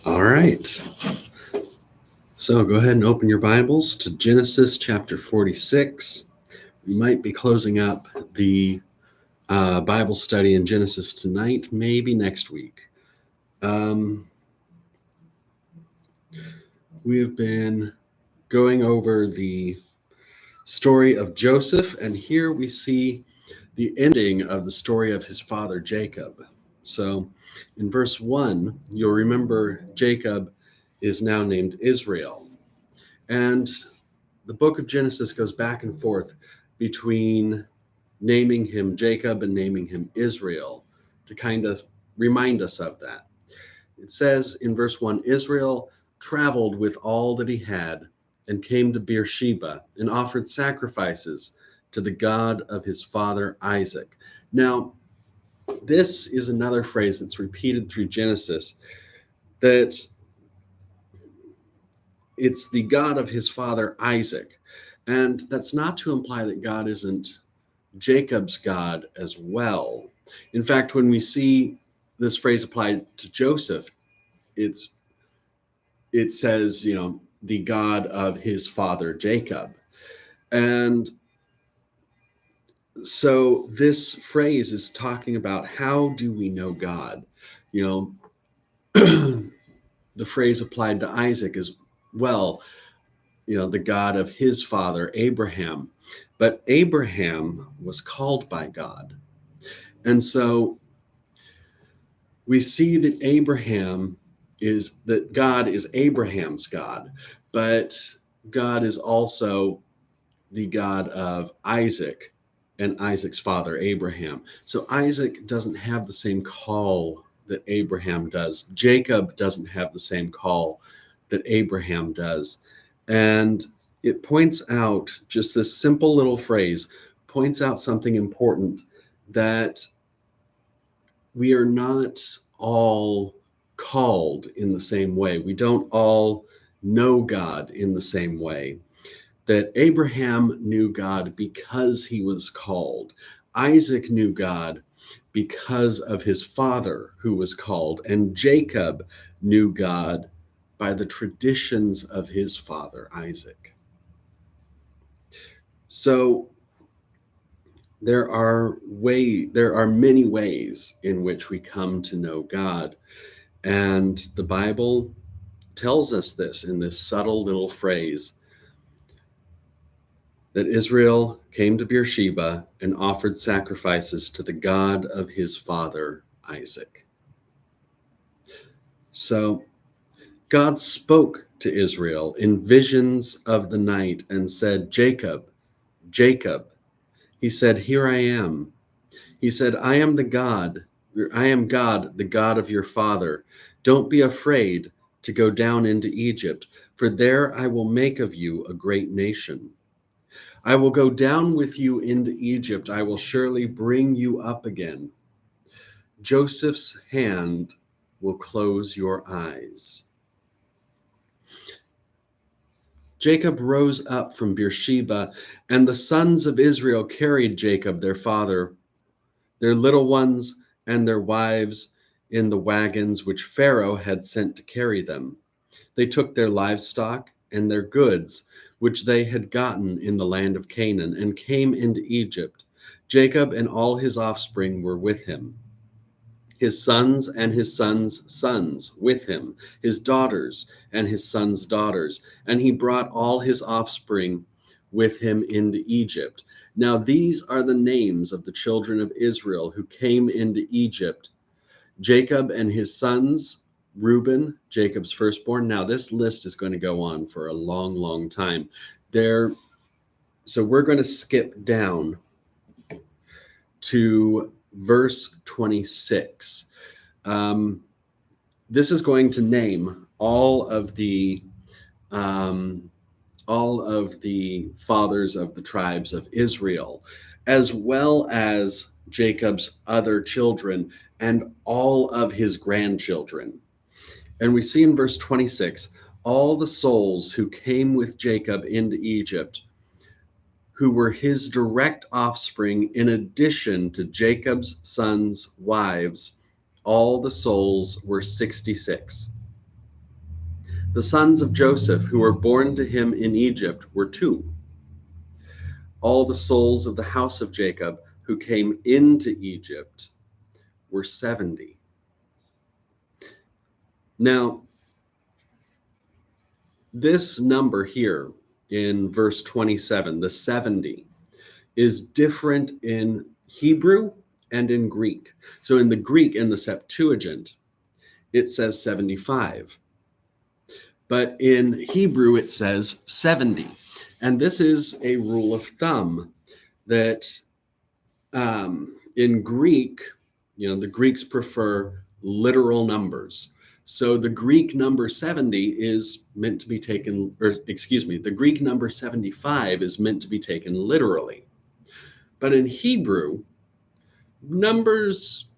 All right. So go ahead and open your Bibles to Genesis chapter 46. We might be closing up the Bible study in Genesis tonight, maybe next week. We have been going over the story of Joseph, and here we see the ending of the story of his father Jacob. So in verse 1, you'll remember Jacob is now named Israel. And the book of Genesis goes back and forth between naming him Jacob and naming him Israel to kind of remind us of that. It says in verse 1, Israel traveled with all that he had and came to Beersheba and offered sacrifices to the God of his father Isaac. Now, this is another phrase that's repeated through Genesis, that it's the God of his father Isaac. And that's not to imply that God isn't Jacob's God as well. In fact, when we see this phrase applied to Joseph, it says, the God of his father Jacob. And so this phrase is talking about how do we know God? The phrase applied to Isaac is, well, the God of his father Abraham. But Abraham was called by God. And so we see that God is Abraham's God, but God is also the God of Isaac and Isaac's father Abraham. So Isaac doesn't have the same call that Abraham does. Jacob doesn't have the same call that Abraham does. And it points out, just this simple little phrase points out something important, that we are not all called in the same way. We don't all know God in the same way. That Abraham knew God because he was called. Isaac knew God because of his father who was called. And Jacob knew God by the traditions of his father, Isaac. So there are many ways in which we come to know God. And the Bible tells us this in this subtle little phrase, that Israel came to Beersheba and offered sacrifices to the God of his father Isaac. So God spoke to Israel in visions of the night and said, Jacob, Jacob. He said, here I am. He said, I am God, the God of your father. Don't be afraid to go down into Egypt, for there I will make of you a great nation. I will go down with you into Egypt. I will surely bring you up again. Joseph's hand will close your eyes. Jacob rose up from Beersheba, and the sons of Israel carried Jacob, their father, their little ones and their wives in the wagons which Pharaoh had sent to carry them. They took their livestock and their goods, which they had gotten in the land of Canaan, and came into Egypt. Jacob and all his offspring were with him, his sons and his sons' sons with him, his daughters and his sons' daughters, and he brought all his offspring with him into Egypt. Now these are the names of the children of Israel who came into Egypt: Jacob and his sons, Reuben, Jacob's firstborn. Now this list is going to go on for a long, long time. So we're going to skip down to verse 26. This is going to name all of the fathers of the tribes of Israel, as well as Jacob's other children and all of his grandchildren. And we see in verse 26, all the souls who came with Jacob into Egypt, who were his direct offspring, in addition to Jacob's sons' wives, all the souls were 66. The sons of Joseph who were born to him in Egypt were two. All the souls of the house of Jacob who came into Egypt were 70. Now, this number here in verse 27, the 70, is different in Hebrew and in Greek. So in the Greek, in the Septuagint, it says 75. But in Hebrew, it says 70. And this is a rule of thumb that in Greek, the Greeks prefer literal numbers. So the Greek number 70 is meant to be taken, the Greek number 75 is meant to be taken literally. But in Hebrew, numbers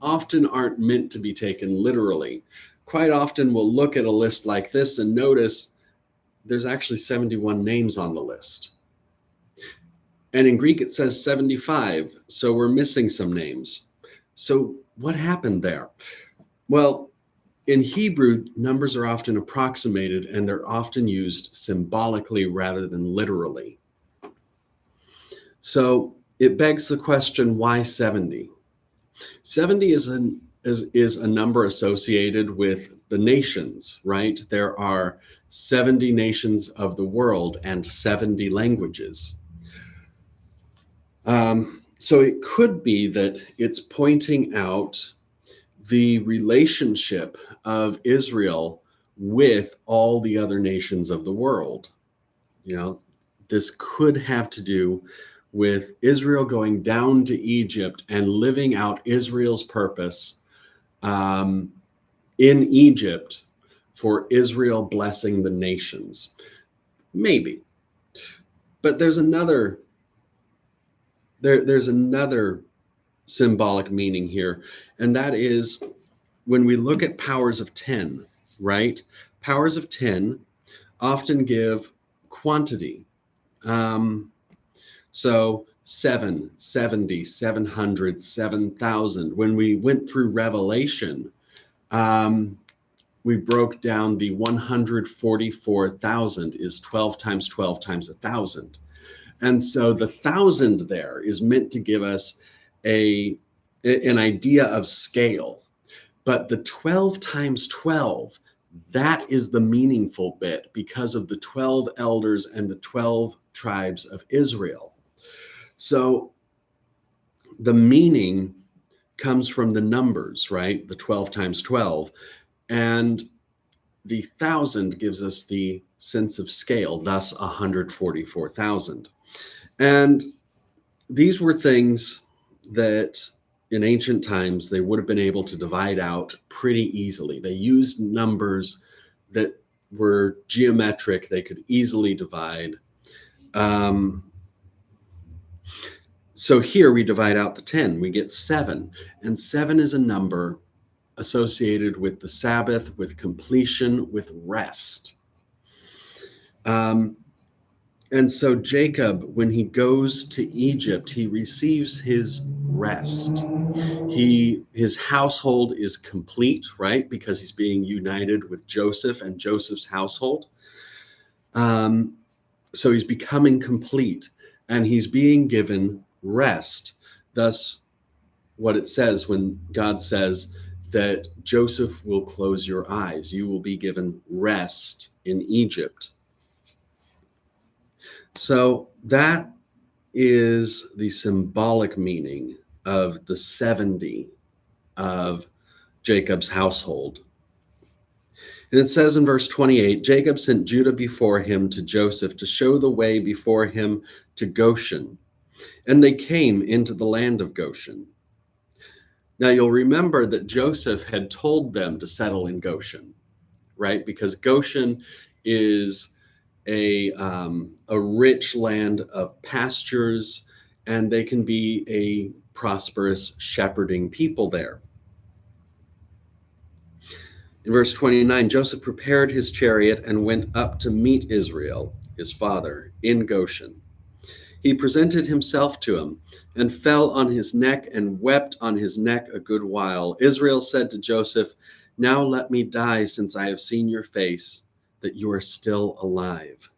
often aren't meant to be taken literally. Quite often we'll look at a list like this and notice there's actually 71 names on the list. And in Greek, it says 75, so we're missing some names. So what happened there? Well, in Hebrew, numbers are often approximated and they're often used symbolically rather than literally. So it begs the question, why 70? 70 is a number associated with the nations, right? There are 70 nations of the world and 70 languages. So it could be that it's pointing out the relationship of Israel with all the other nations of the world. This could have to do with Israel going down to Egypt and living out Israel's purpose in Egypt for Israel blessing the nations. Maybe. But there's another symbolic meaning here, and that is when we look at powers of 10, right? Powers of 10 often give quantity. So 7, 70, 700, 7,000. When we went through Revelation, we broke down the 144,000 is 12 times 12 times 1,000. And so the 1,000 there is meant to give us an idea of scale. But the 12 times 12, that is the meaningful bit because of the 12 elders and the 12 tribes of Israel. So the meaning comes from the numbers, right? The 12 times 12. And the 1,000 gives us the sense of scale, thus 144,000. And these were things that in ancient times, they would have been able to divide out pretty easily. They used numbers that were geometric, they could easily divide. So here we divide out the 10, we get 7. And 7 is a number associated with the Sabbath, with completion, with rest. And so Jacob, when he goes to Egypt, he receives his rest. His household is complete, right? Because he's being united with Joseph and Joseph's household. So he's becoming complete and he's being given rest. Thus, what it says when God says that Joseph will close your eyes, you will be given rest in Egypt. So that is the symbolic meaning of the 70 of Jacob's household. And it says in verse 28, Jacob sent Judah before him to Joseph to show the way before him to Goshen. And they came into the land of Goshen. Now you'll remember that Joseph had told them to settle in Goshen, right? Because Goshen is a rich land of pastures, and they can be a prosperous shepherding people there. In verse 29, Joseph prepared his chariot and went up to meet Israel, his father, in Goshen. He presented himself to him and fell on his neck and wept on his neck a good while. Israel said to Joseph, "Now let me die, since I have seen your face, that you are still alive."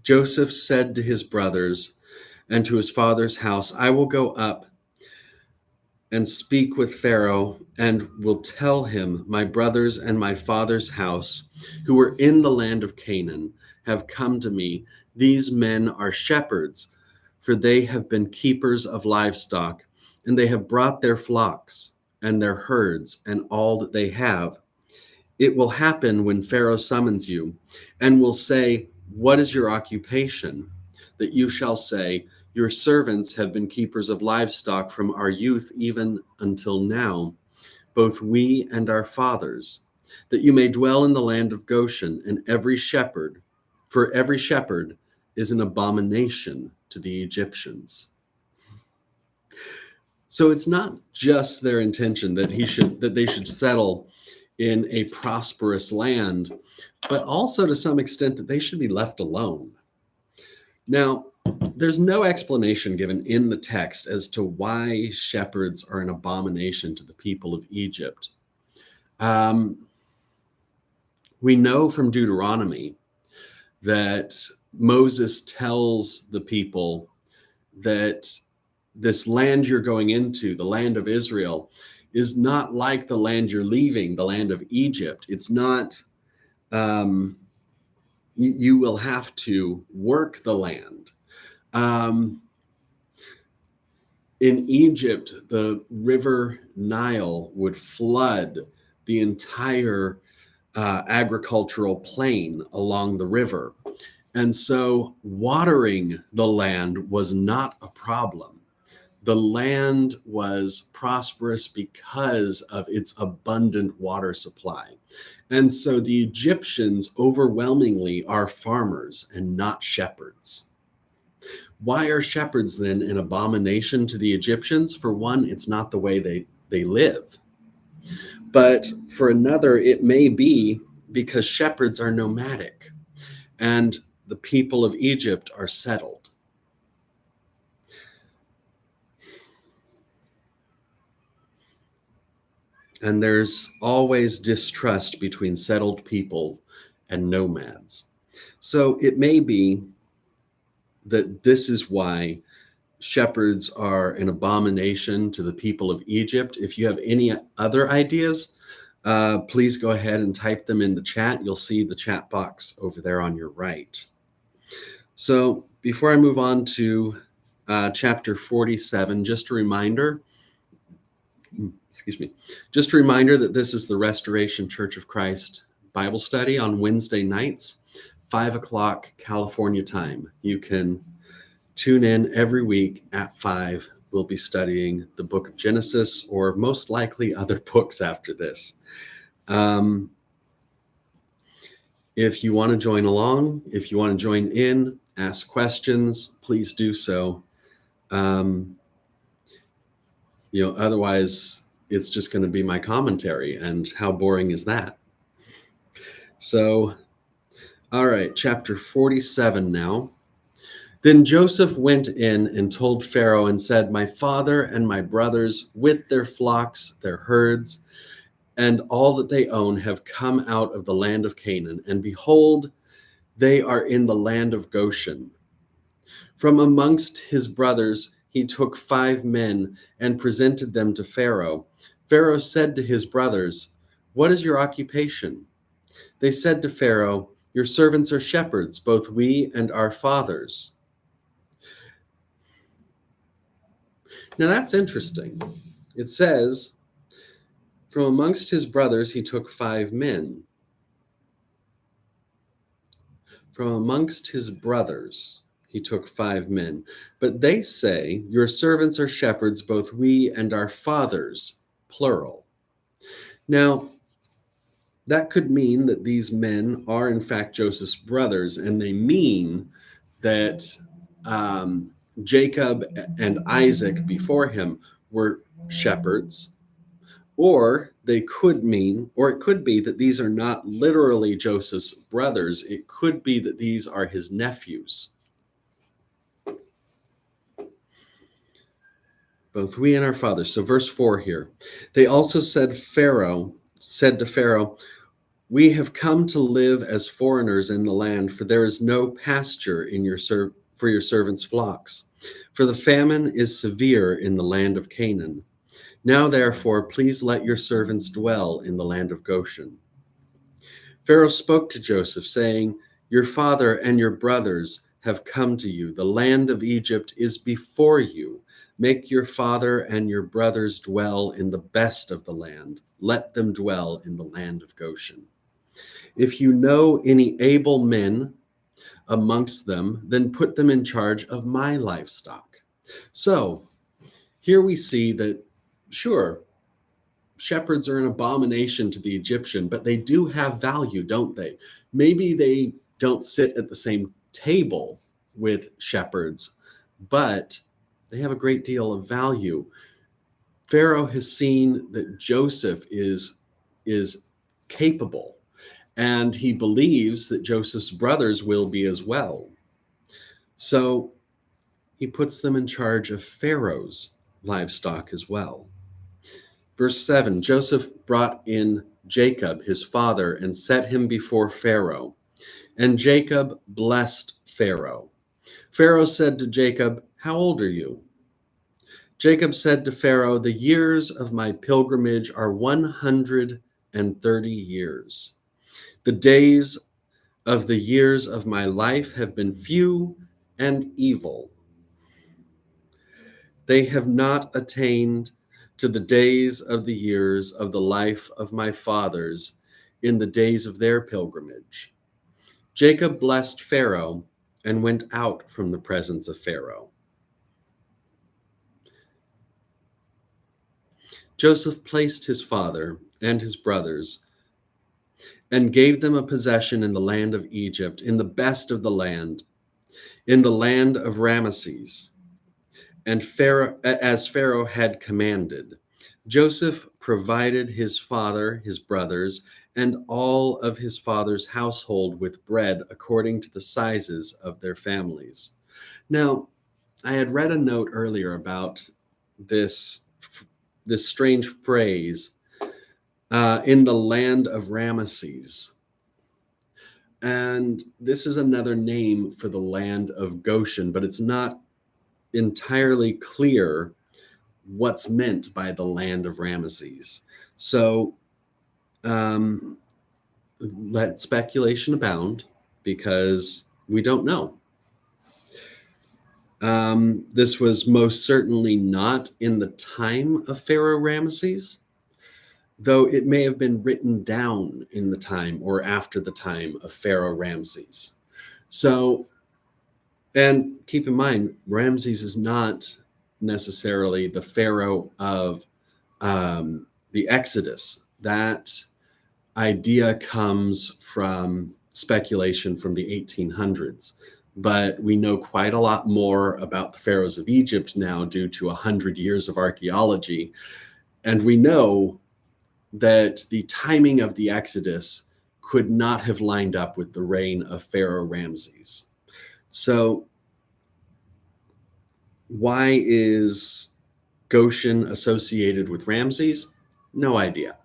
Joseph said to his brothers and to his father's house, "I will go up and speak with Pharaoh and will tell him, 'My brothers and my father's house, who were in the land of Canaan, have come to me. These men are shepherds, for they have been keepers of livestock, and they have brought their flocks and their herds and all that they have. It will happen when Pharaoh summons you and will say, 'What is your occupation?' that you shall say, 'Your servants have been keepers of livestock from our youth even until now, both we and our fathers, that you may dwell in the land of Goshen, and for every shepherd is an abomination to the Egyptians.'" So it's not just their intention that they should settle in a prosperous land, but also to some extent that they should be left alone. Now, there's no explanation given in the text as to why shepherds are an abomination to the people of Egypt. We know from Deuteronomy that Moses tells the people that this land you're going into, the land of Israel, is not like the land you're leaving, the land of Egypt. It's not, you will have to work the land. In Egypt, the river Nile would flood the entire agricultural plain along the river. And so watering the land was not a problem. The land was prosperous because of its abundant water supply. And so the Egyptians overwhelmingly are farmers and not shepherds. Why are shepherds then an abomination to the Egyptians? For one, it's not the way they live. But for another, it may be because shepherds are nomadic and the people of Egypt are settled. And there's always distrust between settled people and nomads. So it may be that this is why shepherds are an abomination to the people of Egypt. If you have any other ideas, please go ahead and type them in the chat. You'll see the chat box over there on your right. So before I move on to chapter 47, just a reminder that this is the Restoration Church of Christ Bible study on Wednesday nights, 5 o'clock California time. You can tune in every week at 5. We'll be studying the book of Genesis, or most likely other books after this. If you want to join along, if you want to join in, ask questions, please do so. Otherwise it's just going to be my commentary, and how boring is that? So, all right, chapter 47 now. Then Joseph went in and told Pharaoh and said, "My father and my brothers with their flocks, their herds, and all that they own have come out of the land of Canaan, and behold, they are in the land of Goshen." From amongst his brothers he took 5 men and presented them to Pharaoh. Pharaoh said to his brothers, "What is your occupation?" They said to Pharaoh, "Your servants are shepherds, both we and our fathers." Now that's interesting. It says, from amongst his brothers he took 5 men. From amongst his brothers he took 5 men. But they say, "Your servants are shepherds, both we and our fathers," plural. Now, that could mean that these men are in fact Joseph's brothers, and they mean that Jacob and Isaac before him were shepherds. Or it could be that these are not literally Joseph's brothers. It could be that these are his nephews. Both we and our fathers. So verse 4 here. They also said to Pharaoh, We have come to live as foreigners in the land, for there is no pasture in for your servants' flocks. For the famine is severe in the land of Canaan. Now, therefore, please let your servants dwell in the land of Goshen. Pharaoh spoke to Joseph, saying, your father and your brothers have come to you. The land of Egypt is before you. Make your father and your brothers dwell in the best of the land. Let them dwell in the land of Goshen. If you know any able men amongst them, then put them in charge of my livestock. So here we see that, sure, shepherds are an abomination to the Egyptian, but they do have value, don't they? Maybe they don't sit at the same table with shepherds, but they have a great deal of value. Pharaoh has seen that Joseph is capable, and he believes that Joseph's brothers will be as well. So he puts them in charge of Pharaoh's livestock as well. Verse 7, Joseph brought in Jacob, his father, and set him before Pharaoh. And Jacob blessed Pharaoh. Pharaoh said to Jacob, how old are you? Jacob said to Pharaoh, the years of my pilgrimage are 130 years. The days of the years of my life have been few and evil. They have not attained to the days of the years of the life of my fathers in the days of their pilgrimage. Jacob blessed Pharaoh and went out from the presence of Pharaoh. Joseph placed his father and his brothers and gave them a possession in the land of Egypt, in the best of the land, in the land of Ramesses, and Pharaoh, as Pharaoh had commanded. Joseph provided his father, his brothers, and all of his father's household with bread according to the sizes of their families. Now, I had read a note earlier about this strange phrase, in the land of Ramesses. And this is another name for the land of Goshen, but it's not entirely clear what's meant by the land of Ramesses. So let speculation abound, because we don't know. This was most certainly not in the time of Pharaoh Ramesses, though it may have been written down in the time or after the time of Pharaoh Ramses. So, and keep in mind, Ramses is not necessarily the Pharaoh of the Exodus. That idea comes from speculation from the 1800s. But we know quite a lot more about the pharaohs of Egypt now due to 100 years of archaeology. And we know that the timing of the Exodus could not have lined up with the reign of Pharaoh Ramses. So why is Goshen associated with Ramses? No idea.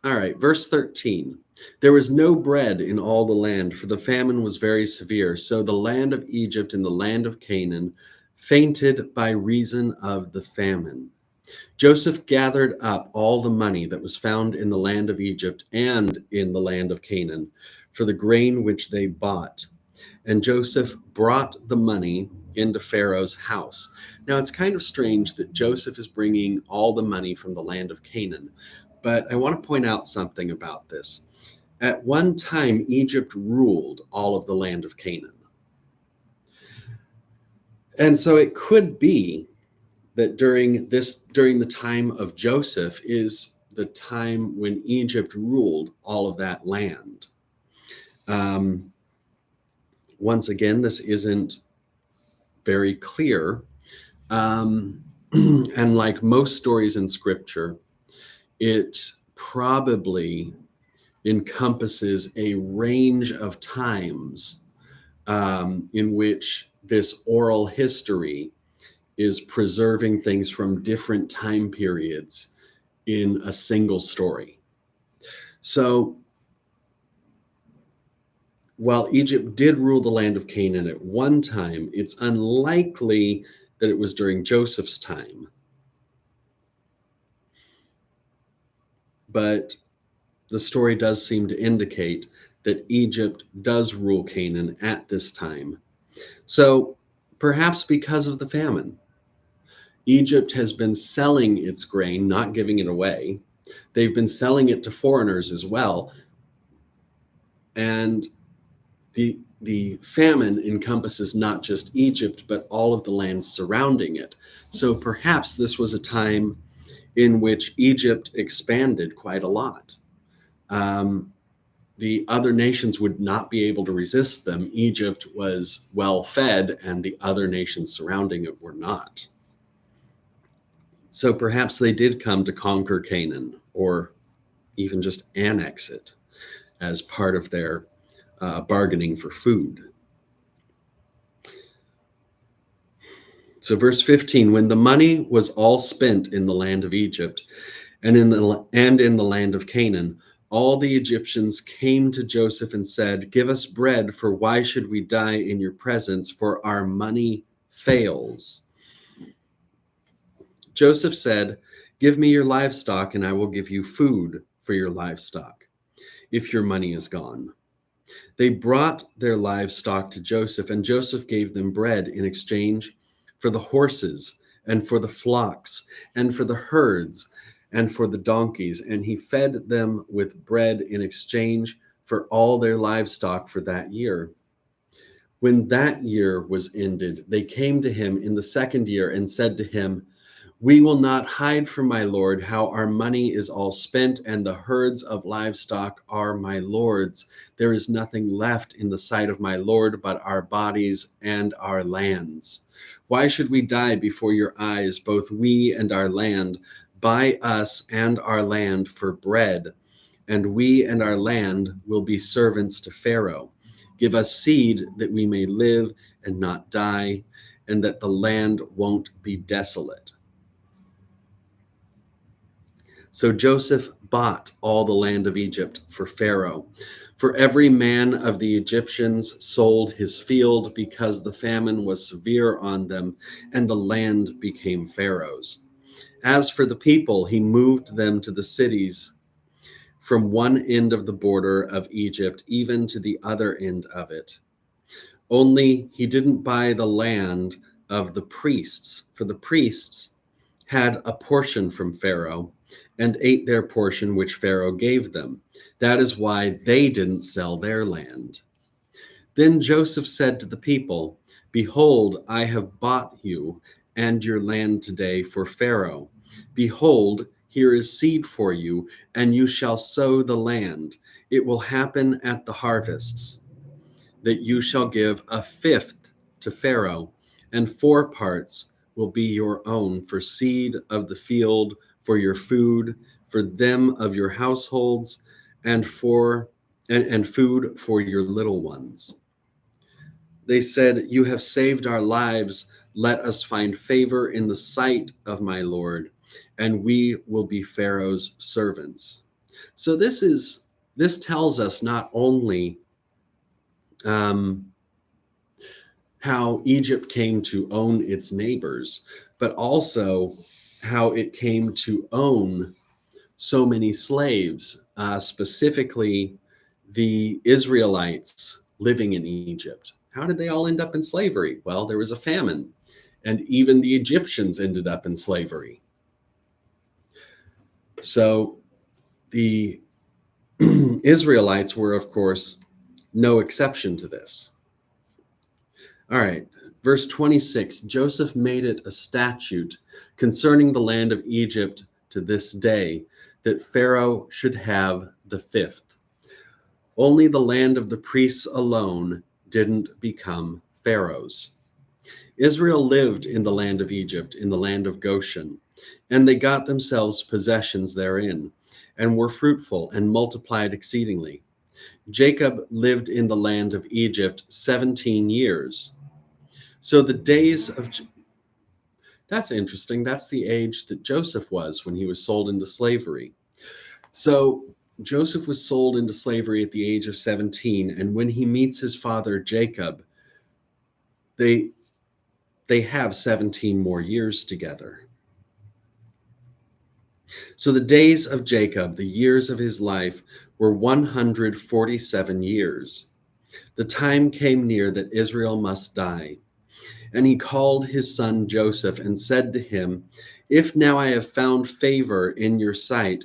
All right, verse 13. There was no bread in all the land, for the famine was very severe. So the land of Egypt and the land of Canaan fainted by reason of the famine. Joseph gathered up all the money that was found in the land of Egypt and in the land of Canaan for the grain which they bought. And Joseph brought the money into Pharaoh's house. Now, it's kind of strange that Joseph is bringing all the money from the land of Canaan. But I want to point out something about this. At one time, Egypt ruled all of the land of Canaan. And so it could be that during the time of Joseph is the time when Egypt ruled all of that land. Once again, this isn't very clear. And like most stories in scripture, it probably encompasses a range of times in which this oral history is preserving things from different time periods in a single story. So while Egypt did rule the land of Canaan at one time, it's unlikely that it was during Joseph's time. But the story does seem to indicate that Egypt does rule Canaan at this time. So perhaps because of the famine, Egypt has been selling its grain, not giving it away. They've been selling it to foreigners as well. And the famine encompasses not just Egypt, but all of the lands surrounding it. So perhaps this was a time in which Egypt expanded quite a lot. The other nations would not be able to resist them. Egypt was well fed, and the other nations surrounding it were not. So perhaps they did come to conquer Canaan, or even just annex it as part of their bargaining for food. So verse 15, when the money was all spent in the land of Egypt and in the land of Canaan, all the Egyptians came to Joseph and said, give us bread, for why should we die in your presence? For our money fails. Joseph said, give me your livestock and I will give you food for your livestock if your money is gone. They brought their livestock to Joseph, and Joseph gave them bread in exchange for the horses and for the flocks and for the herds and for the donkeys, and he fed them with bread in exchange for all their livestock for that year. When that year was ended, they came to him in the second year and said to him, we will not hide from my lord how our money is all spent, and the herds of livestock are my lord's. There is nothing left in the sight of my lord but our bodies and our lands. Why should we die before your eyes, both we and our land? Buy us and our land for bread, and we and our land will be servants to Pharaoh. Give us seed that we may live and not die, and that the land won't be desolate. So Joseph bought all the land of Egypt for Pharaoh. For every man of the Egyptians sold his field because the famine was severe on them, and the land became Pharaoh's. As for the people, he moved them to the cities from one end of the border of Egypt even to the other end of it. Only he didn't buy the land of the priests, for the priests had a portion from Pharaoh and ate their portion which Pharaoh gave them. That is why they didn't sell their land. Then Joseph said to the people, behold, I have bought you and your land today for Pharaoh. Behold, here is seed for you, and you shall sow the land. It will happen at the harvests that you shall give a fifth to Pharaoh, and 4 parts will be your own for seed of the field, for your food, for them of your households, and food for your little ones. They said, you have saved our lives. Let us find favor in the sight of my Lord, and we will be Pharaoh's servants. So this tells us not only how Egypt came to own its neighbors, but also how it came to own so many slaves, specifically the Israelites living in Egypt. How did they all end up in slavery? Well, there was a famine, and even the Egyptians ended up in slavery. So the Israelites were, of course, no exception to this. All right, verse 26, Joseph made it a statute concerning the land of Egypt to this day, that Pharaoh should have the fifth. Only the land of the priests alone didn't become Pharaoh's. Israel lived in the land of Egypt, in the land of Goshen, and they got themselves possessions therein, and were fruitful and multiplied exceedingly. Jacob lived in the land of Egypt 17 years. So the days of... That's interesting. That's the age that Joseph was when he was sold into slavery. So Joseph was sold into slavery at the age of 17, and when he meets his father Jacob, they have 17 more years together. So the days of Jacob, the years of his life, were 147 years. The time came near that Israel must die. And he called his son Joseph and said to him, "If now I have found favor in your sight,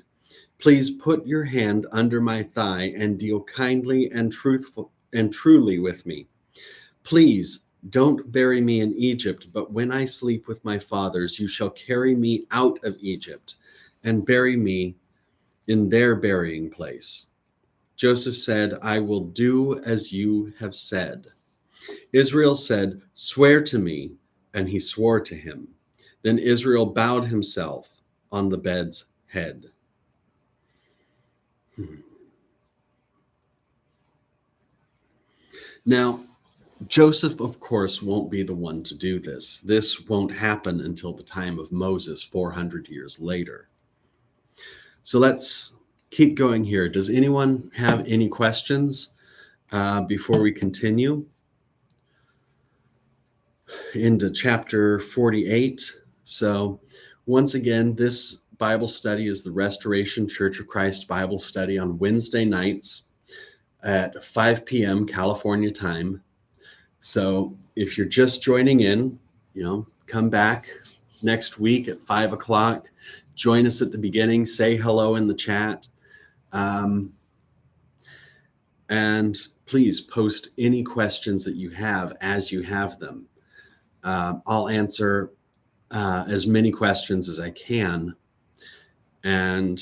please put your hand under my thigh and deal kindly and truly with me. Please don't bury me in Egypt, but when I sleep with my fathers, you shall carry me out of Egypt and bury me in their burying place." Joseph said, "I will do as you have said." Israel said, "Swear to me." And he swore to him. Then Israel bowed himself on the bed's head. Now, Joseph, of course, won't be the one to do this. This won't happen until the time of Moses, 400 years later. So let's keep going here. Does anyone have any questions before we continue into chapter 48? So once again, this Bible study is the Restoration Church of Christ Bible study on Wednesday nights at 5 p.m. California time. So if you're just joining in, come back next week at 5 o'clock. Join us at the beginning. Say hello in the chat. And please post any questions that you have as you have them. I'll answer as many questions as I can. And,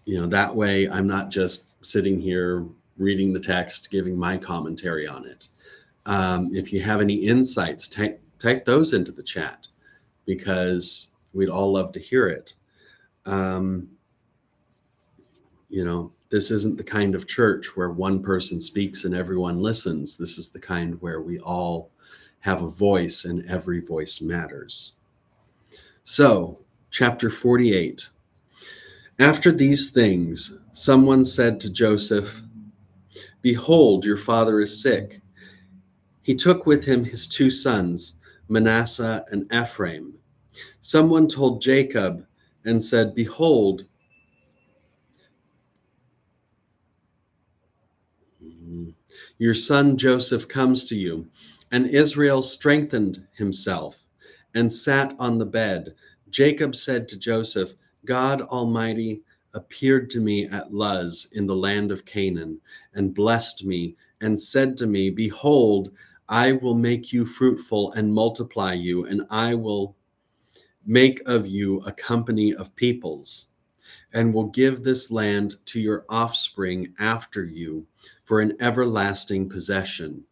that way I'm not just sitting here reading the text, giving my commentary on it. If you have any insights, type those into the chat, because we'd all love to hear it. This isn't the kind of church where one person speaks and everyone listens. This is the kind where we all have a voice and every voice matters. So, chapter 48. After these things, someone said to Joseph, "Behold, your father is sick." He took with him his two sons, Manasseh and Ephraim. Someone told Jacob and said, "Behold, your son Joseph comes to you." And Israel strengthened himself and sat on the bed. Jacob said to Joseph, "God Almighty appeared to me at Luz in the land of Canaan and blessed me and said to me, 'Behold, I will make you fruitful and multiply you, and I will make of you a company of peoples, and will give this land to your offspring after you for an everlasting possession.'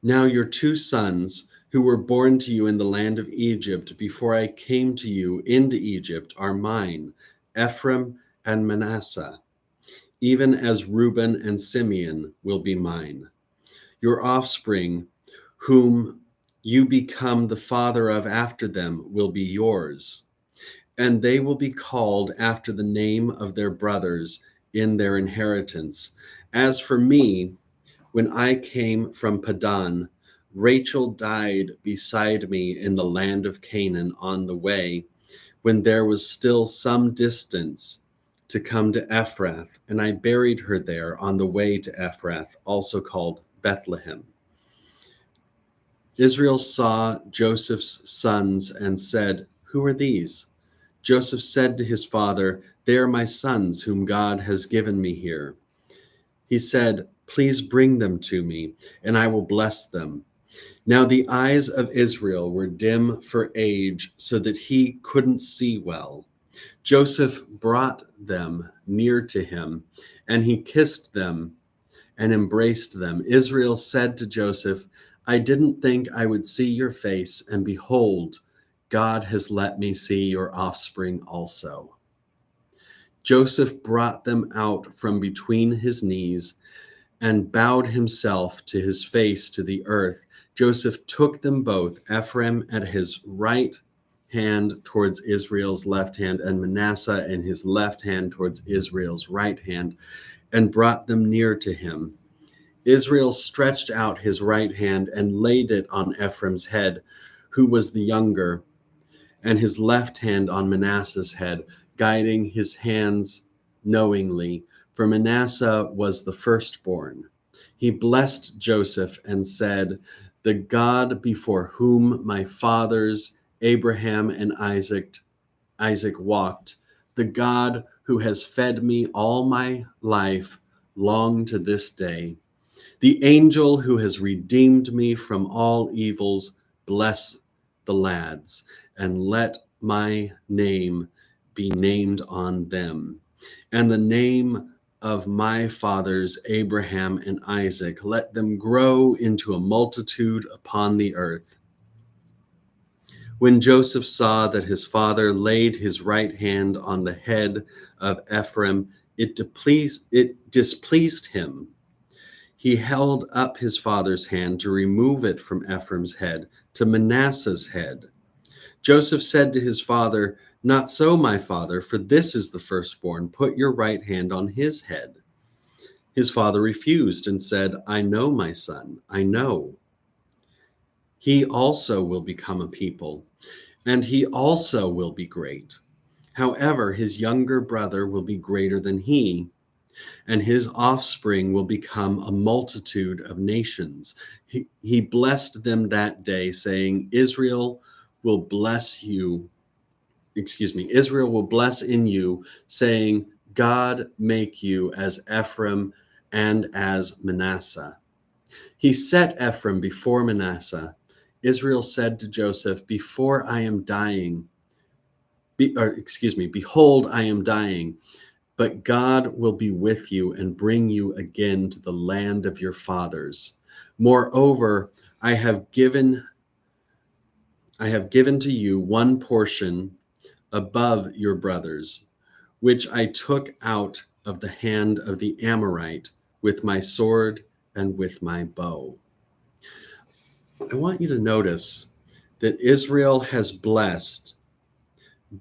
Now your two sons, who were born to you in the land of Egypt before I came to you into Egypt, are mine, Ephraim and Manasseh, even as Reuben and Simeon will be mine. Your offspring, whom you become the father of after them, will be yours, and they will be called after the name of their brothers in their inheritance. As for me, when I came from Padan, Rachel died beside me in the land of Canaan on the way, when there was still some distance to come to Ephrath, and I buried her there on the way to Ephrath, also called Bethlehem. Israel saw Joseph's sons and said, "Who are these?" Joseph said to his father, "They are my sons whom God has given me here." He said, "Please bring them to me, and I will bless them." Now the eyes of Israel were dim for age, so that he couldn't see well. Joseph brought them near to him, and he kissed them and embraced them. Israel said to Joseph, "I didn't think I would see your face, and behold, God has let me see your offspring also." Joseph brought them out from between his knees and bowed himself to his face to the earth. Joseph took them both, Ephraim at his right hand towards Israel's left hand, and Manasseh in his left hand towards Israel's right hand, and brought them near to him. Israel stretched out his right hand and laid it on Ephraim's head, who was the younger, and his left hand on Manasseh's head, guiding his hands knowingly, for Manasseh was the firstborn. He blessed Joseph and said, "The God before whom my fathers Abraham and Isaac walked, the God who has fed me all my life long to this day, the angel who has redeemed me from all evils, bless the lads, and let my name be named on them, and the name of my fathers Abraham and Isaac. Let them grow into a multitude upon the earth." When Joseph saw that his father laid his right hand on the head of Ephraim, it displeased him. He held up his father's hand to remove it from Ephraim's head to Manasseh's head. Joseph said to his father, "Not so, my father, for this is the firstborn. Put your right hand on his head." His father refused and said, "I know, my son, I know. He also will become a people, and he also will be great. However, his younger brother will be greater than he, and his offspring will become a multitude of nations." He blessed them that day, saying, Israel will bless in you, saying, "God make you as Ephraim and as Manasseh." He set Ephraim before Manasseh. Israel said to Joseph, Behold, I am dying, but God will be with you and bring you again to the land of your fathers. Moreover, I have given to you one portion above your brothers, which I took out of the hand of the Amorite with my sword and with my bow. I want you to notice that Israel has blessed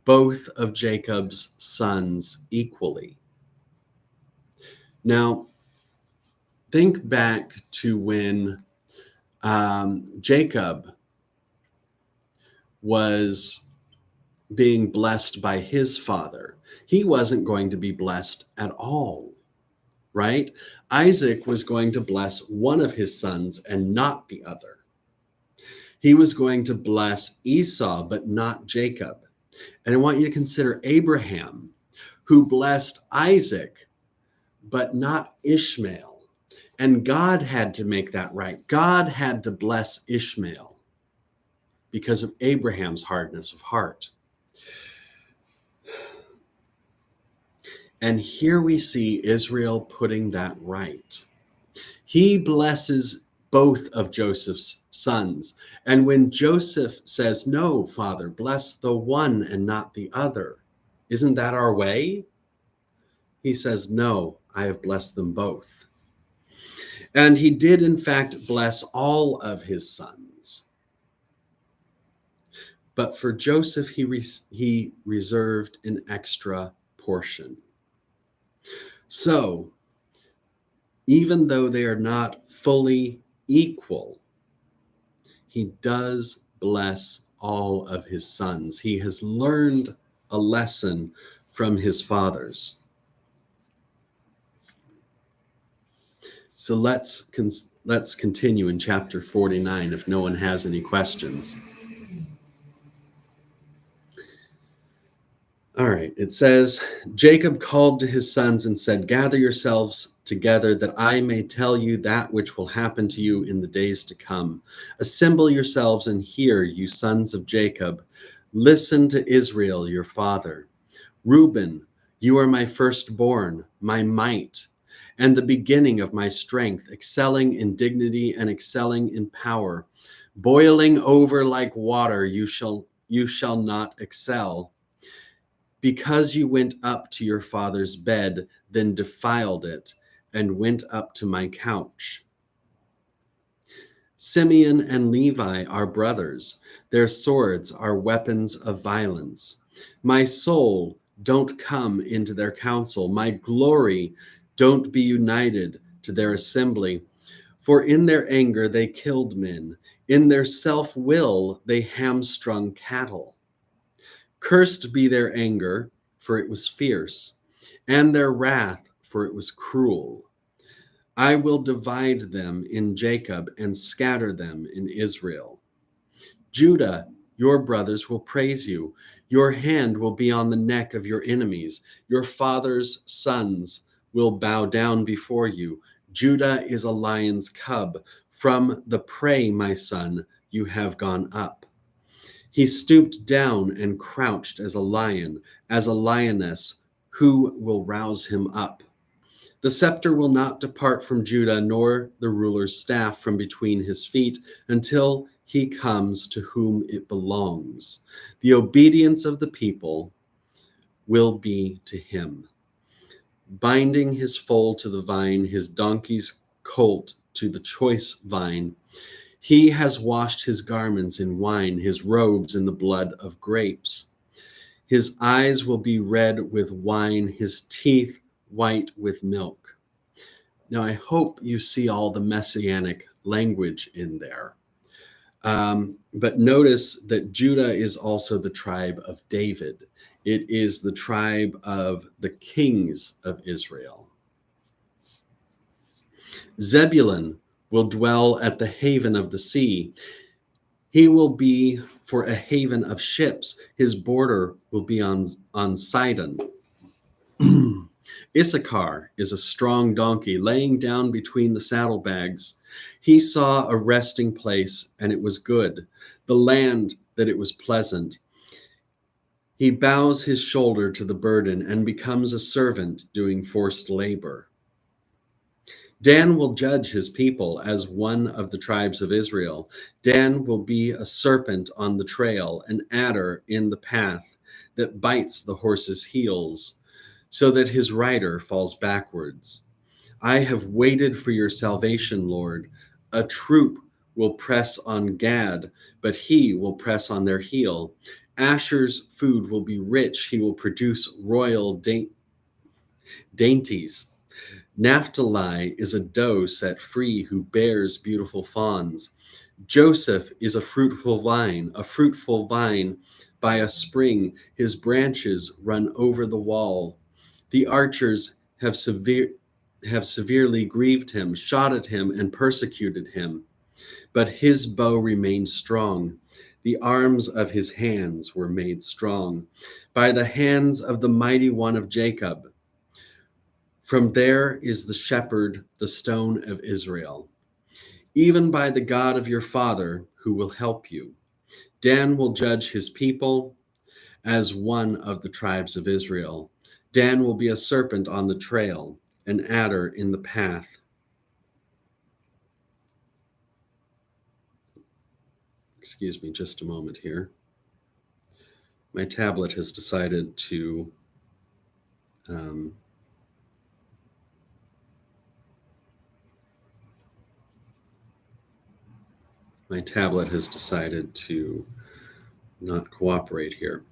both of Jacob's sons equally. Now, think back to when Jacob was being blessed by his father. He wasn't going to be blessed at all, right? Isaac was going to bless one of his sons and not the other. He was going to bless Esau, but not Jacob. And I want you to consider Abraham, who blessed Isaac, but not Ishmael. And God had to make that right. God had to bless Ishmael because of Abraham's hardness of heart. And here we see Israel putting that right. He blesses both of Joseph's sons. And when Joseph says, "No, Father, bless the one and not the other," isn't that our way? He says, "No, I have blessed them both." And he did, in fact, bless all of his sons. But for Joseph, he reserved an extra portion. So, even though they are not fully equal, he does bless all of his sons. He has learned a lesson from his fathers. So let's continue in chapter 49 if no one has any questions. All right, it says, Jacob called to his sons and said, "Gather yourselves together that I may tell you that which will happen to you in the days to come. Assemble yourselves and hear, you sons of Jacob. Listen to Israel, your father. Reuben, you are my firstborn, my might, and the beginning of my strength, excelling in dignity and excelling in power. Boiling over like water, you shall not excel. Because you went up to your father's bed, then defiled it, and went up to my couch. Simeon and Levi are brothers. Their swords are weapons of violence. My soul, don't come into their council. My glory, don't be united to their assembly. For in their anger they killed men. In their self-will they hamstrung cattle. Cursed be their anger, for it was fierce, and their wrath, for it was cruel. I will divide them in Jacob and scatter them in Israel. Judah, your brothers will praise you. Your hand will be on the neck of your enemies. Your father's sons will bow down before you. Judah is a lion's cub. From the prey, my son, you have gone up. He stooped down and crouched as a lion, as a lioness. Who will rouse him up? The scepter will not depart from Judah, nor the ruler's staff from between his feet, until he comes to whom it belongs. The obedience of the people will be to him. Binding his foal to the vine, his donkey's colt to the choice vine. He has washed his garments in wine, his robes in the blood of grapes. His eyes will be red with wine, his teeth white with milk. Now, I hope you see all the messianic language in there. But notice that Judah is also the tribe of David. It is the tribe of the kings of Israel. Zebulun will dwell at the haven of the sea. He will be for a haven of ships. His border will be on Sidon. Issachar is a strong donkey laying down between the saddlebags. He saw a resting place, and it was good, the land that it was pleasant. He bows his shoulder to the burden and becomes a servant doing forced labor. Dan will judge his people as one of the tribes of Israel. Dan will be a serpent on the trail, an adder in the path that bites the horse's heels, so that his rider falls backwards. I have waited for your salvation, Lord. A troop will press on Gad, but he will press on their heel. Asher's food will be rich. He will produce royal dainties. Naphtali is a doe set free who bears beautiful fawns. Joseph is a fruitful vine by a spring. His branches run over the wall. The archers have severely grieved him, shot at him, and persecuted him. But his bow remained strong. The arms of his hands were made strong by the hands of the mighty one of Jacob. From there is the shepherd, the stone of Israel, even by the God of your father, who will help you. Dan will judge his people as one of the tribes of Israel. Dan will be a serpent on the trail, an adder in the path. Excuse me just a moment here. My tablet has decided to not cooperate here.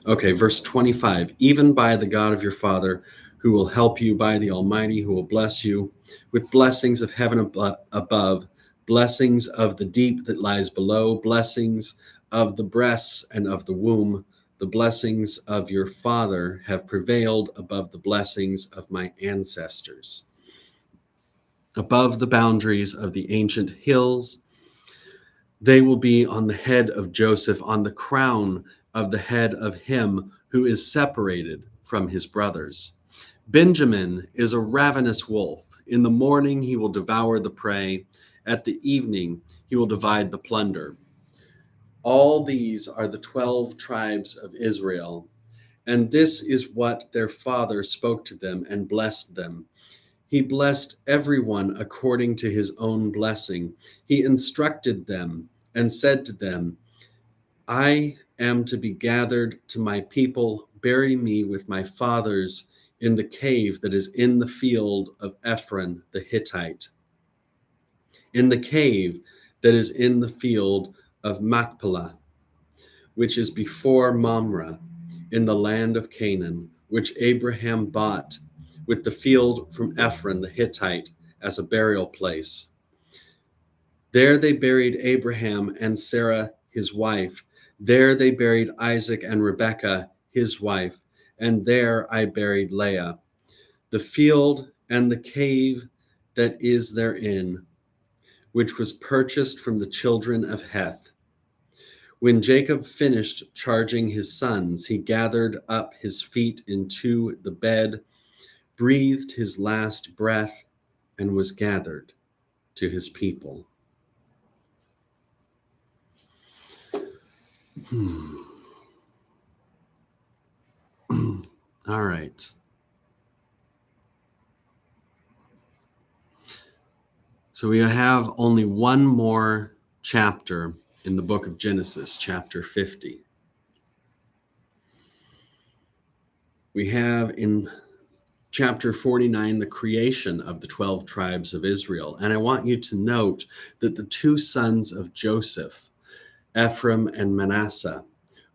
Okay, verse 25. Even by the God of your father, who will help you, by the Almighty, who will bless you with blessings of heaven above, blessings of the deep that lies below, blessings of the breasts and of the womb. The blessings of your father have prevailed above the blessings of my ancestors. Above the boundaries of the ancient hills, they will be on the head of Joseph, on the crown of the head of him who is separated from his brothers. Benjamin is a ravenous wolf. In the morning he will devour the prey. At the evening he will divide the plunder. All these are the 12 tribes of Israel, and this is what their father spoke to them and blessed them. He blessed everyone according to his own blessing. He instructed them and said to them, I am to be gathered to my people. Bury me with my fathers in the cave that is in the field of Ephron the Hittite, in the cave that is in the field of Machpelah, which is before Mamre, in the land of Canaan, which Abraham bought with the field from Ephron the Hittite as a burial place. There they buried Abraham and Sarah his wife. There they buried Isaac and Rebekah his wife. And there I buried Leah. The field and the cave that is therein, which was purchased from the children of Heth. When Jacob finished charging his sons, he gathered up his feet into the bed, breathed his last breath, and was gathered to his people. All right. So we have only one more chapter in the book of Genesis, chapter 50. We have in chapter 49 the creation of the 12 tribes of Israel. And I want you to note that the two sons of Joseph, Ephraim and Manasseh,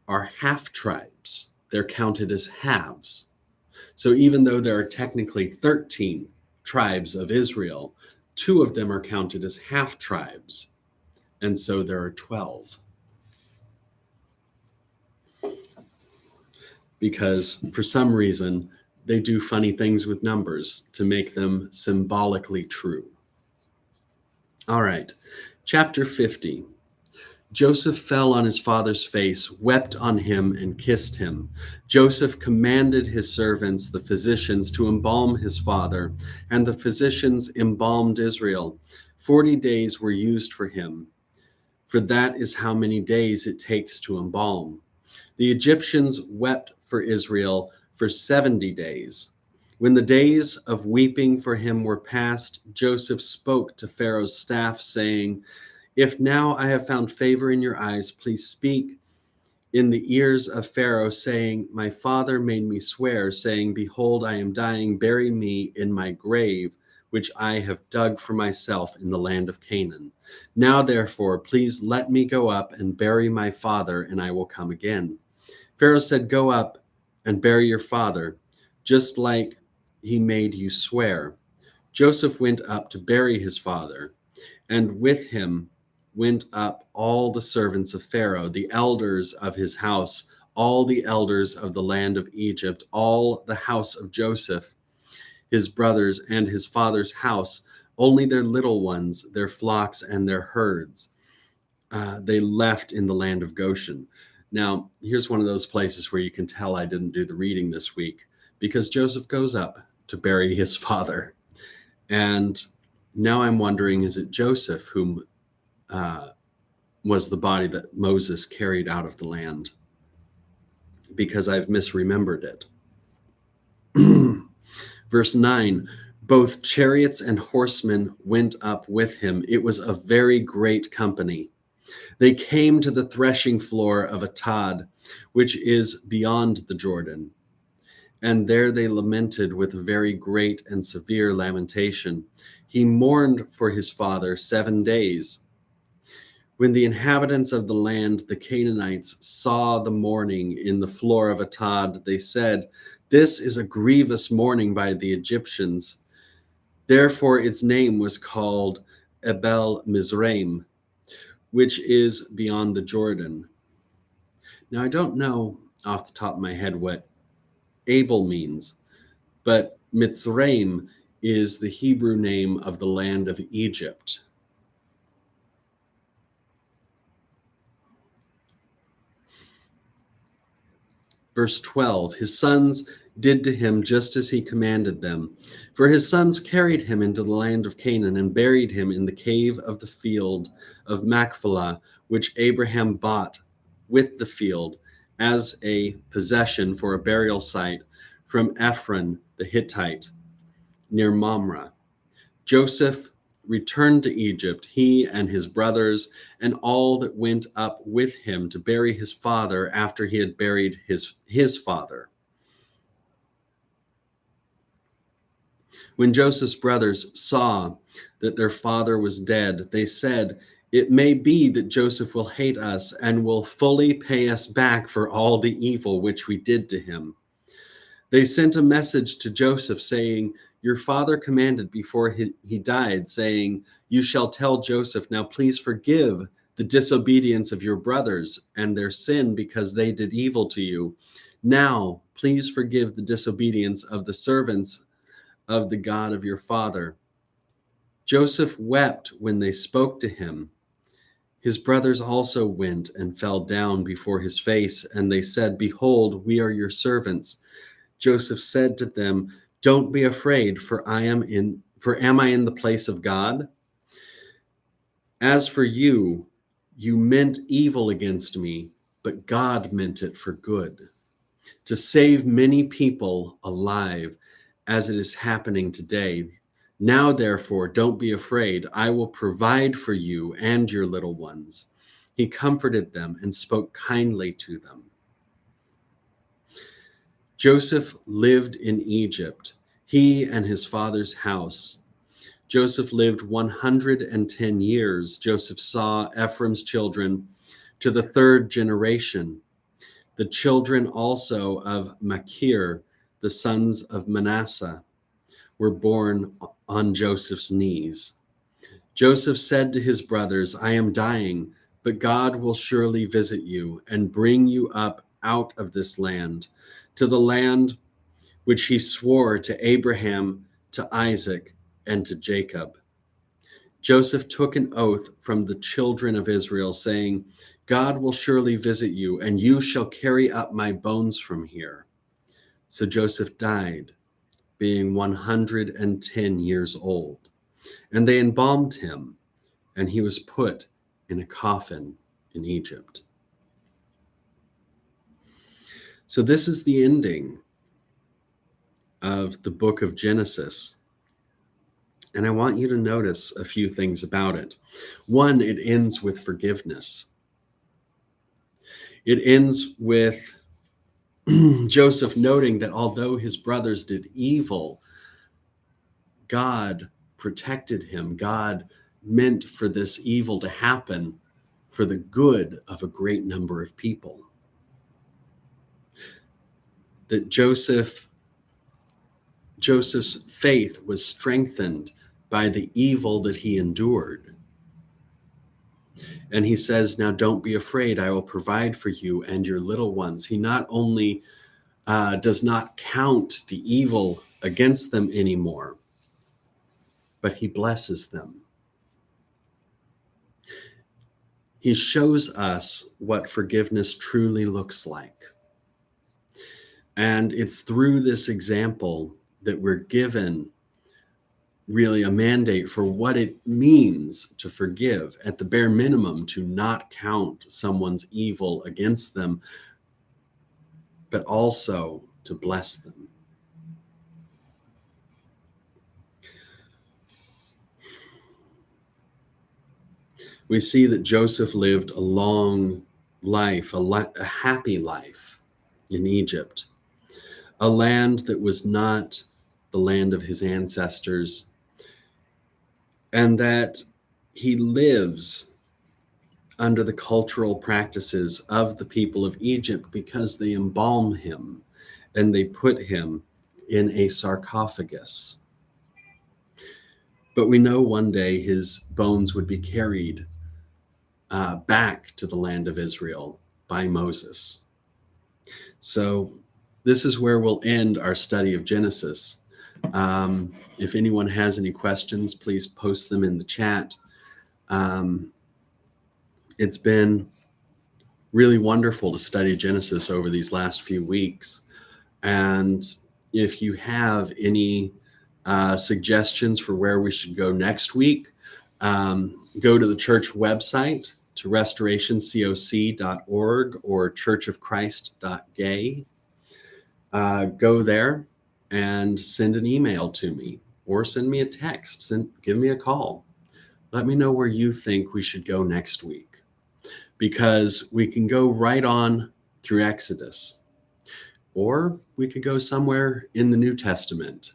are half tribes. They're counted as halves. So even though there are technically 13 tribes of Israel, two of them are counted as half tribes. And so there are 12. Because for some reason, they do funny things with numbers to make them symbolically true. All right, chapter 50. Joseph fell on his father's face, wept on him, and kissed him. Joseph commanded his servants, the physicians, to embalm his father, and the physicians embalmed Israel. 40 days were used for him, for that is how many days it takes to embalm. The Egyptians wept for Israel for 70 days. When the days of weeping for him were past, Joseph spoke to Pharaoh's staff, saying, "If now I have found favor in your eyes, please speak in the ears of Pharaoh, saying, my father made me swear, saying, behold, I am dying, bury me in my grave, which I have dug for myself in the land of Canaan. Now, therefore, please let me go up and bury my father, and I will come again." Pharaoh said, "Go up and bury your father, just like he made you swear." Joseph went up to bury his father, and with him went up all the servants of Pharaoh, the elders of his house, all the elders of the land of Egypt, all the house of Joseph, his brothers, and his father's house, only their little ones, their flocks, and their herds, they left in the land of Goshen. Now, here's one of those places where you can tell I didn't do the reading this week, because Joseph goes up to bury his father. And now I'm wondering, is it Joseph whom was the body that Moses carried out of the land? Because I've misremembered it. Verse 9, both chariots and horsemen went up with him. It was a very great company. They came to the threshing floor of Atad, which is beyond the Jordan. And there they lamented with very great and severe lamentation. He mourned for his father 7 days. When the inhabitants of the land, the Canaanites, saw the mourning in the floor of Atad, they said, "This is a grievous mourning by the Egyptians." Therefore its name was called Abel Mizraim, which is beyond the Jordan. Now, I don't know off the top of my head what Abel means, but Mitzrayim is the Hebrew name of the land of Egypt. Verse 12, his sons did to him just as he commanded them. For his sons carried him into the land of Canaan and buried him in the cave of the field of Machpelah, which Abraham bought with the field as a possession for a burial site from Ephron the Hittite near Mamre. Joseph returned to Egypt, he and his brothers, and all that went up with him to bury his father after he had buried his father. When Joseph's brothers saw that their father was dead, they said, "It may be that Joseph will hate us and will fully pay us back for all the evil which we did to him." They sent a message to Joseph saying, "Your father commanded before he died, saying, 'You shall tell Joseph, now please forgive the disobedience of your brothers and their sin because they did evil to you. Now, please forgive the disobedience of the servants of the God of your father.'" Joseph wept when they spoke to him. His brothers also went and fell down before his face, and they said, "Behold, we are your servants." Joseph said to them, "Don't be afraid, for am I in the place of God? As for you, you meant evil against me, but God meant it for good, to save many people alive, as it is happening today. Now, therefore, don't be afraid. I will provide for you and your little ones." He comforted them and spoke kindly to them. Joseph lived in Egypt, he and his father's house. Joseph lived 110 years. Joseph saw Ephraim's children to the third generation. The children also of Machir, the sons of Manasseh, were born on Joseph's knees. Joseph said to his brothers, "I am dying, but God will surely visit you and bring you up out of this land, to the land which he swore to Abraham, to Isaac, and to Jacob." Joseph took an oath from the children of Israel, saying, "God will surely visit you, and you shall carry up my bones from here." So Joseph died, being 110 years old. And they embalmed him, and he was put in a coffin in Egypt. So this is the ending of the book of Genesis. And I want you to notice a few things about it. One, it ends with forgiveness. It ends with Joseph noting that although his brothers did evil, God protected him. God meant for this evil to happen for the good of a great number of people. That Joseph's faith was strengthened by the evil that he endured. And he says, "Now don't be afraid, I will provide for you and your little ones." He not only does not count the evil against them anymore, but he blesses them. He shows us what forgiveness truly looks like. And it's through this example that we're given really a mandate for what it means to forgive, at the bare minimum, to not count someone's evil against them, but also to bless them. We see that Joseph lived a long life, a happy life in Egypt, a land that was not the land of his ancestors, and that he lives under the cultural practices of the people of Egypt because they embalm him and they put him in a sarcophagus. But we know one day his bones would be carried back to the land of Israel by Moses. So this is where we'll end our study of Genesis. If anyone has any questions, please post them in the chat. It's been really wonderful to study Genesis over these last few weeks. And if you have any suggestions for where we should go next week, go to the church website, to restorationcoc.org or churchofchrist.gay. Go there and send an email to me, or send me a text, give me a call. Let me know where you think we should go next week, because we can go right on through Exodus, or we could go somewhere in the New Testament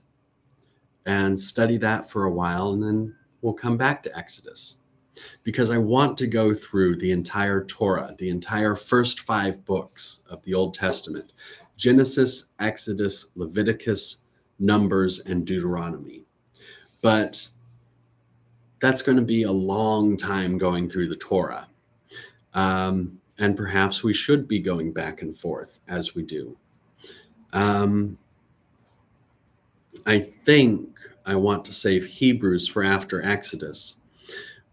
and study that for a while, and then we'll come back to Exodus, because I want to go through the entire Torah, the entire first 5 books of the Old Testament: Genesis, Exodus, Leviticus, Numbers, and Deuteronomy. But that's going to be a long time going through the Torah. And perhaps we should be going back and forth as we do. I think I want to save Hebrews for after Exodus,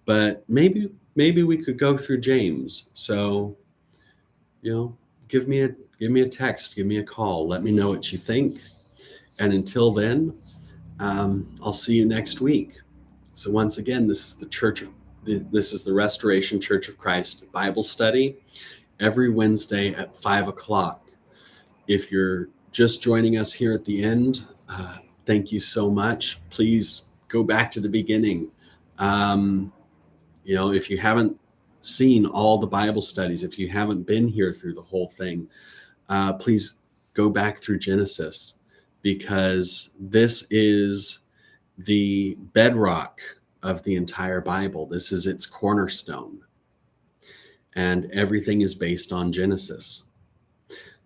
but maybe we could go through James. So, give me a text, give me a call, let me know what you think. And until then, I'll see you next week. So once again, this is the Restoration Church of Christ Bible study every Wednesday at 5:00. If you're just joining us here at the end, thank you so much. Please go back to the beginning. If you haven't seen all the Bible studies, if you haven't been here through the whole thing, please go back through Genesis, because this is the bedrock of the entire Bible. This is its cornerstone, and everything is based on Genesis.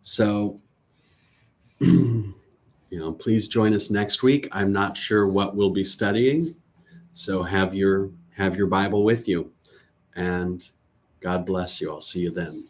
So, please join us next week. I'm not sure what we'll be studying, so have your Bible with you, and God bless you. I'll see you then.